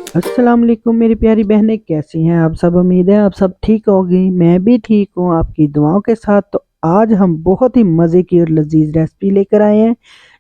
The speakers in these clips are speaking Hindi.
अस्सलाम वालेकुम मेरी प्यारी बहनें, कैसी हैं आप सब। उम्मीद है आप सब ठीक होगी। मैं भी ठीक हूँ आपकी दुआओं के साथ। तो आज हम बहुत ही मज़े की और लजीज रेसिपी लेकर आए हैं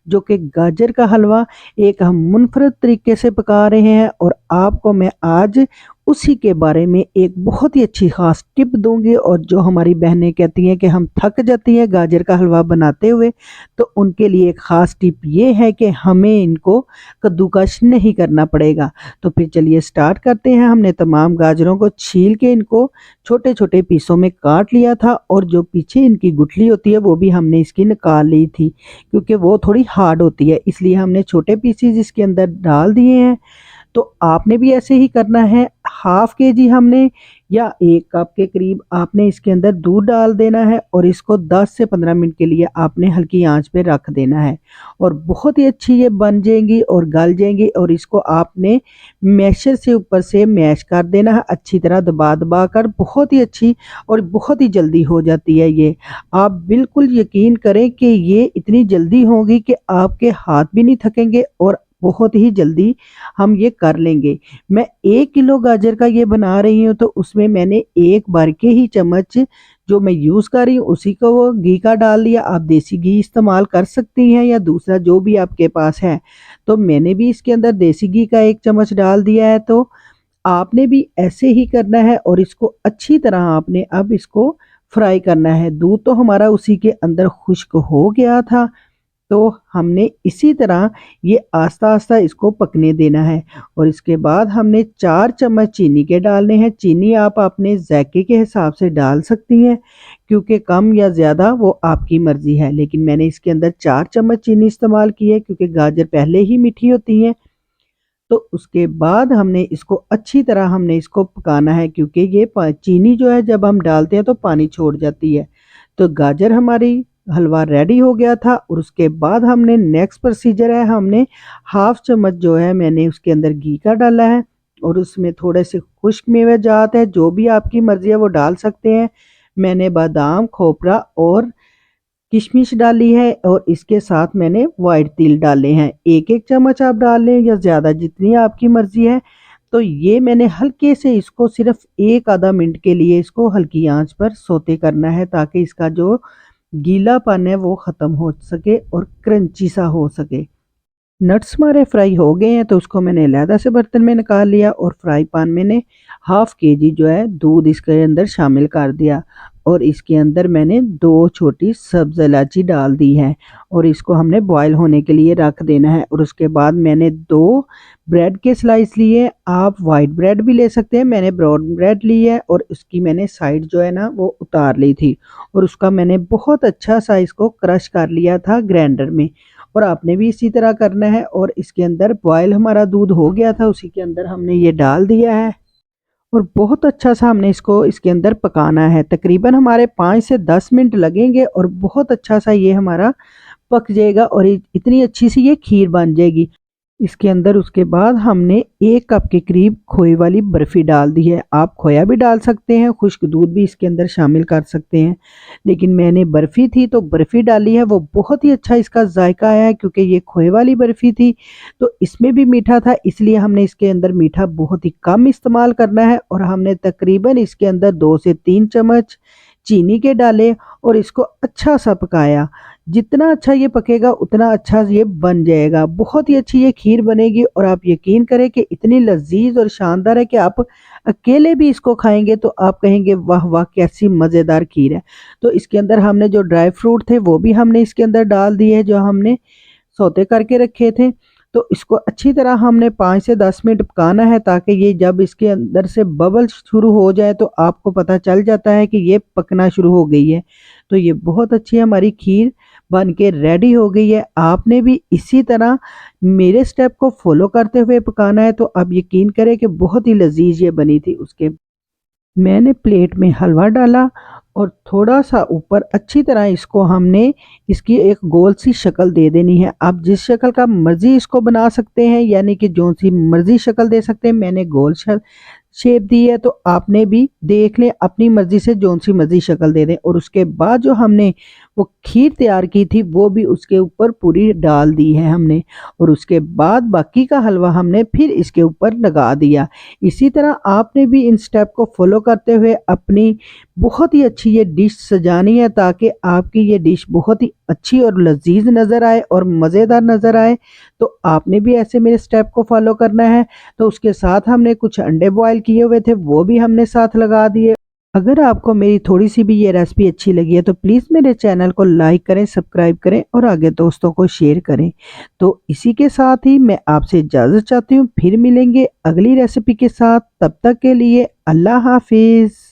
जो कि गाजर का हलवा एक हम मुनफरद तरीके से पका रहे हैं, और आपको मैं आज उसी के बारे में एक बहुत ही अच्छी खास टिप दूंगी। और जो हमारी बहनें कहती हैं कि हम थक जाती हैं गाजर का हलवा बनाते हुए, तो उनके लिए एक ख़ास टिप ये है कि हमें इनको कद्दूकश नहीं करना पड़ेगा। तो फिर चलिए स्टार्ट करते हैं। हमने तमाम गाजरों को छील के इनको छोटे छोटे पीसों में काट लिया था, और जो पीछे इनकी गुठली होती है वो भी हमने इसकी निकाल ली थी, क्योंकि वो थोड़ी हार्ड होती है, इसलिए हमने छोटे पीसीज इसके अंदर डाल दिए हैं। तो आपने भी ऐसे ही करना है। हाफ के जी हमने या 1 कप के करीब आपने इसके अंदर दूध डाल देना है, और इसको 10 से 15 मिनट के लिए आपने हल्की आंच पे रख देना है, और बहुत ही अच्छी ये बन जाएंगी और गल जाएंगी। और इसको आपने मैशर से ऊपर से मैश कर देना है, अच्छी तरह दबा दबा कर। बहुत ही अच्छी और बहुत ही जल्दी हो जाती है ये। आप बिल्कुल यकीन करें कि ये इतनी जल्दी होगी कि आपके हाथ भी नहीं थकेंगे, और बहुत ही जल्दी हम ये कर लेंगे। मैं 1 किलो गाजर का ये बना रही हूँ, तो उसमें मैंने एक बार के ही चम्मच जो मैं यूज़ कर रही हूँ उसी को वो घी का डाल लिया। आप देसी घी इस्तेमाल कर सकती हैं या दूसरा जो भी आपके पास है। तो मैंने भी इसके अंदर देसी घी का 1 चम्मच डाल दिया है। तो आपने भी ऐसे ही करना है, और इसको अच्छी तरह आपने अब इसको फ्राई करना है। दूध तो हमारा उसी के अंदर खुश्क हो गया था, तो हमने इसी तरह ये आस्ता आस्ता इसको पकने देना है। और इसके बाद हमने 4 चम्मच चीनी के डालने हैं। चीनी आप अपने जायके के हिसाब से डाल सकती हैं, क्योंकि कम या ज़्यादा वो आपकी मर्ज़ी है, लेकिन मैंने इसके अंदर 4 चम्मच चीनी इस्तेमाल की है, क्योंकि गाजर पहले ही मीठी होती हैं। तो उसके बाद हमने इसको अच्छी तरह हमने इसको पकाना है, क्योंकि ये चीनी जो है जब हम डालते हैं तो पानी छोड़ जाती है। तो गाजर हमारी हलवा रेडी हो गया था, और उसके बाद हमने नेक्स्ट प्रोसीजर है, हमने हाफ चम्मच जो है मैंने उसके अंदर घी का डाला है, और उसमें थोड़े से खुश्क मेवे जात है, जो भी आपकी मर्ज़ी है वो डाल सकते हैं। मैंने बादाम, खोपरा और किशमिश डाली है, और इसके साथ मैंने वाइट तिल डाले हैं। एक एक चम्मच आप डाल लें या ज़्यादा, जितनी आपकी मर्ज़ी है। तो ये मैंने हल्के से इसको सिर्फ एक आधा मिनट के लिए इसको हल्की आंच पर सोते करना है, ताकि इसका जो गीलापन है वो ख़त्म हो सके और क्रंची सा हो सके। नट्स हमारे फ्राई हो गए हैं, तो उसको मैंने अलहदा से बर्तन में निकाल लिया, और फ्राई पैन मैंने हाफ के जी जो है दूध इसके अंदर शामिल कर दिया, और इसके अंदर मैंने 2 छोटी सब्ज़ इलायची डाल दी है, और इसको हमने बॉयल होने के लिए रख देना है। और उसके बाद मैंने 2 ब्रेड के स्लाइस लिए। आप वाइट ब्रेड भी ले सकते हैं, मैंने ब्राउन ब्रेड ली है, और उसकी मैंने साइड जो है ना वो उतार ली थी, और उसका मैंने बहुत अच्छा सा इसको क्रश कर लिया था ग्राइंडर में। और आपने भी इसी तरह करना है। और इसके अंदर बॉयल हमारा दूध हो गया था, उसी के अंदर हमने ये डाल दिया है, और बहुत अच्छा सा हमने इसको इसके अंदर पकाना है। तकरीबन हमारे 5 से 10 मिनट लगेंगे, और बहुत अच्छा सा ये हमारा पक जाएगा, और इतनी अच्छी सी ये खीर बन जाएगी। इसके अंदर उसके बाद हमने 1 कप के करीब खोए वाली बर्फ़ी डाल दी है। आप खोया भी डाल सकते हैं, खुश्क दूध भी इसके अंदर शामिल कर सकते हैं, लेकिन मैंने बर्फ़ी थी तो बर्फ़ी डाली है। वो बहुत ही अच्छा इसका जायका आया है, क्योंकि ये खोए वाली बर्फ़ी थी, तो इसमें भी मीठा था, इसलिए हमने इसके अंदर मीठा बहुत ही कम इस्तेमाल करना है। और हमने तकरीबन इसके अंदर 2 से 3 चम्मच चीनी के डाले, और इसको अच्छा सा पकाया। जितना अच्छा ये पकेगा उतना अच्छा ये बन जाएगा। बहुत ही अच्छी ये खीर बनेगी, और आप यकीन करें कि इतनी लजीज और शानदार है कि आप अकेले भी इसको खाएंगे तो आप कहेंगे वाह वाह कैसी मज़ेदार खीर है। तो इसके अंदर हमने जो ड्राई फ्रूट थे वो भी हमने इसके अंदर डाल दिए, जो हमने सौते करके रखे थे। तो इसको अच्छी तरह हमने 5 से 10 मिनट पकाना है, ताकि ये जब इसके अंदर से बबल शुरू हो जाए तो आपको पता चल जाता है कि ये पकना शुरू हो गई है। तो ये बहुत अच्छी हमारी खीर बन के रेडी हो गई है। आपने भी इसी तरह मेरे स्टेप को फॉलो करते हुए पकाना है, तो आप यकीन करें कि बहुत ही लजीज ये बनी थी। उसके मैंने प्लेट में हलवा डाला, और थोड़ा सा ऊपर अच्छी तरह इसको हमने इसकी एक गोल सी शक्ल दे देनी है। आप जिस शक्ल का मर्जी इसको बना सकते हैं, यानी कि जो सी मर्जी शक्ल दे सकते हैं। मैंने गोल शेप दी है, तो आपने भी देख लें अपनी मर्जी से जो सी मर्जी शक्ल दे दें। और उसके बाद जो हमने वो खीर तैयार की थी वो भी उसके ऊपर पूरी डाल दी है हमने, और उसके बाद बाकी का हलवा हमने फिर इसके ऊपर लगा दिया। इसी तरह आपने भी इन स्टेप को फॉलो करते हुए अपनी बहुत ही अच्छी ये डिश सजानी है, ताकि आपकी ये डिश बहुत ही अच्छी और लजीज नज़र आए और मज़ेदार नज़र आए। तो आपने भी ऐसे मेरे स्टेप को फॉलो करना है। तो उसके साथ हमने कुछ अंडे बॉयल किए हुए थे वो भी हमने साथ लगा दिए। अगर आपको मेरी थोड़ी सी भी ये रेसिपी अच्छी लगी है तो प्लीज़ मेरे चैनल को लाइक करें, सब्सक्राइब करें और आगे दोस्तों को शेयर करें। तो इसी के साथ ही मैं आपसे इजाज़त चाहती हूँ, फिर मिलेंगे अगली रेसिपी के साथ। तब तक के लिए अल्लाह हाफिज़।